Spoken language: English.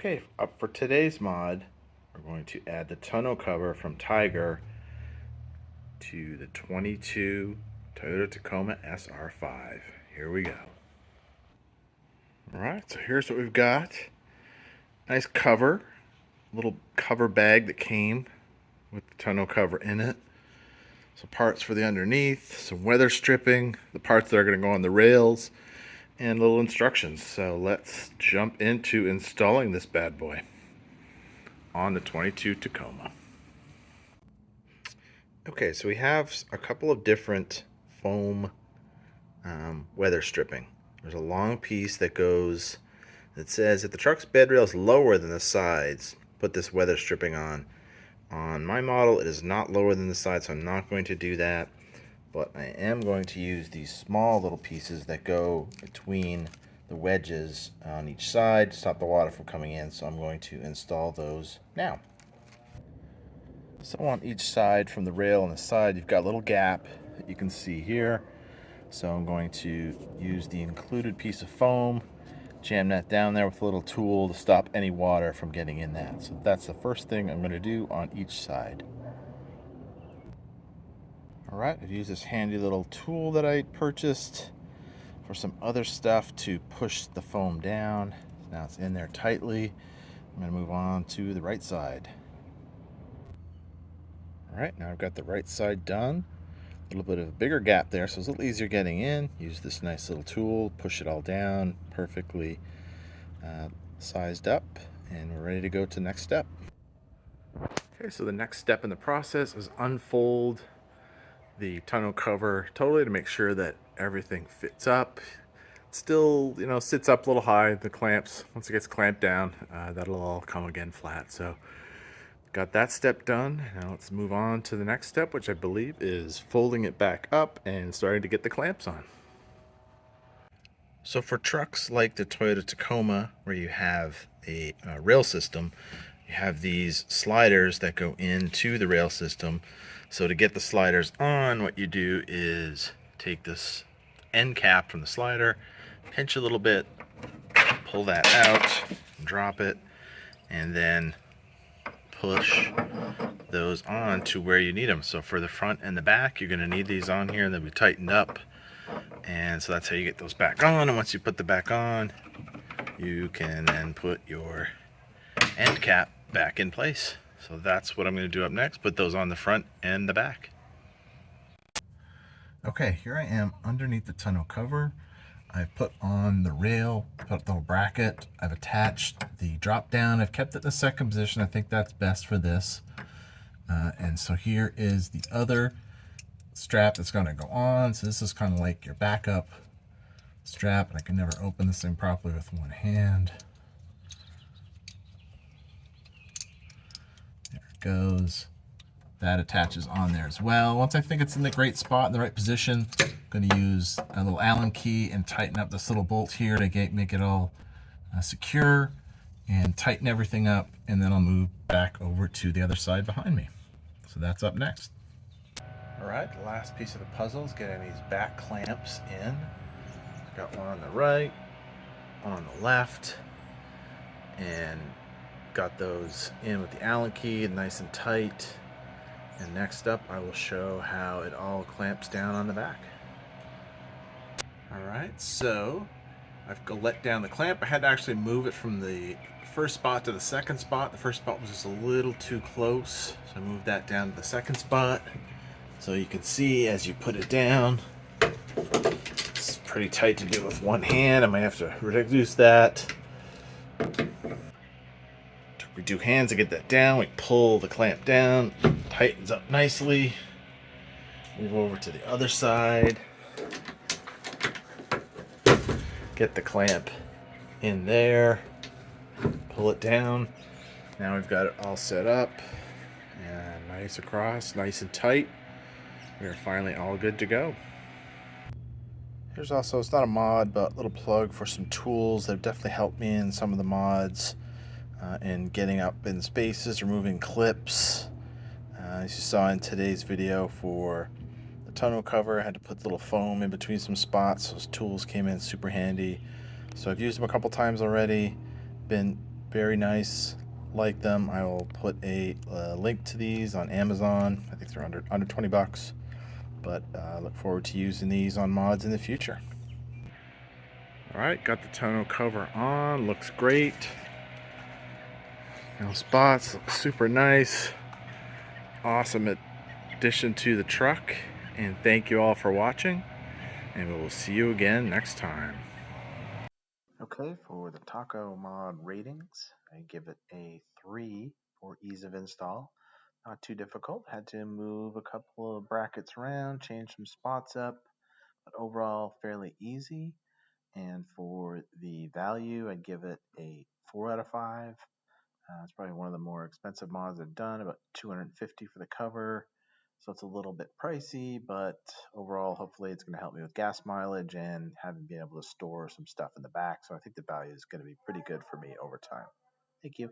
Okay, up for today's mod, we're going to add the tonneau cover from Tyger to the 22 Toyota Tacoma SR5. Here we go. Alright, so here's what we've got. Nice cover, little cover bag that came with the tonneau cover in it. Some parts for the underneath, some weather stripping, the parts that are going to go on the rails, and little instructions. So let's jump into installing this bad boy on the 22 Tacoma. Okay, so we have a couple of different foam weather stripping. There's a long piece that goes that says if the truck's bed rail is lower than the sides, put this weather stripping on. On my model, it is not lower than the sides, so I'm not going to do that. But I am going to use these small little pieces that go between the wedges on each side to stop the water from coming in, so I'm going to install those now. So on each side from the rail on the side, you've got a little gap that you can see here. So I'm going to use the included piece of foam, jam that down there with a little tool to stop any water from getting in that. So that's the first thing I'm going to do on each side. Alright, I've used this handy little tool that I purchased for some other stuff to push the foam down. Now it's in there tightly. I'm going to move on to the right side. Alright, now I've got the right side done. A little bit of a bigger gap there, so it's a little easier getting in. Use this nice little tool, push it all down, perfectly sized up, and we're ready to go to the next step. Okay, so the next step in the process is unfold the tonneau cover totally to make sure that everything fits up. It still, sits up a little high. The clamps, once it gets clamped down, that'll all come again flat. So got that step done. Now let's move on to the next step, which I believe is folding it back up and starting to get the clamps on. So for trucks like the Toyota Tacoma, where you have a rail system, you have these sliders that go into the rail system. So to get the sliders on, what you do is take this end cap from the slider, pinch a little bit, pull that out, drop it, and then push those on to where you need them. So for the front and the back, you're going to need these on here, and they'll be tightened up. And so that's how you get those back on. And once you put the back on, you can then put your end cap back in place. So that's what I'm going to do up next, put those on the front and the back. Okay, here I am underneath the tonneau cover. I've put on the rail, put the little bracket. I've attached the drop down. I've kept it in the second position. I think that's best for this. And so here is the other strap that's going to go on. So this is kind of like your backup strap. And I can never open this thing properly with one hand. There it goes. That attaches on there as well. Once I think it's in the great spot, in the right position, I'm going to use a little Allen key and tighten up this little bolt here to make it all secure and tighten everything up, and then I'll move back over to the other side behind me. So that's up next. All right, the last piece of the puzzle is getting these back clamps in. Got one on the right, one on the left, and got those in with the Allen key, nice and tight. And next up, I will show how it all clamps down on the back. Alright, so I've let down the clamp. I had to actually move it from the first spot to the second spot. The first spot was just a little too close, so I moved that down to the second spot. So you can see as you put it down, it's pretty tight to do with one hand. I might have to reduce that. We do hands to get that down. We pull the clamp down, tightens up nicely. Move over to the other side. Get the clamp in there. Pull it down. Now we've got it all set up. And nice across, nice and tight. We're finally all good to go. Here's also, it's not a mod, but a little plug for some tools that have definitely helped me in some of the mods. And getting up in spaces, removing clips. As you saw in today's video for the tonneau cover, I had to put a little foam in between some spots. Those tools came in super handy. So I've used them a couple times already. Been Very nice. Like them. I will put a link to these on Amazon. I think they're under 20 bucks. But look forward to using these on mods in the future. Alright, got the tonneau cover on. Looks great. No spots. Looks super nice. Awesome addition to the truck. And thank you all for watching. And we will see you again next time. Okay, for the Taco mod ratings, I give it a 3 for ease of install. Not too difficult. Had to move a couple of brackets around, change some spots up, but overall fairly easy. And for the value, I'd give it a 4 out of 5. It's probably one of the more expensive mods I've done, about $250 for the cover. So it's a little bit pricey, but overall, hopefully it's going to help me with gas mileage and having been able to store some stuff in the back. So I think the value is going to be pretty good for me over time. Thank you.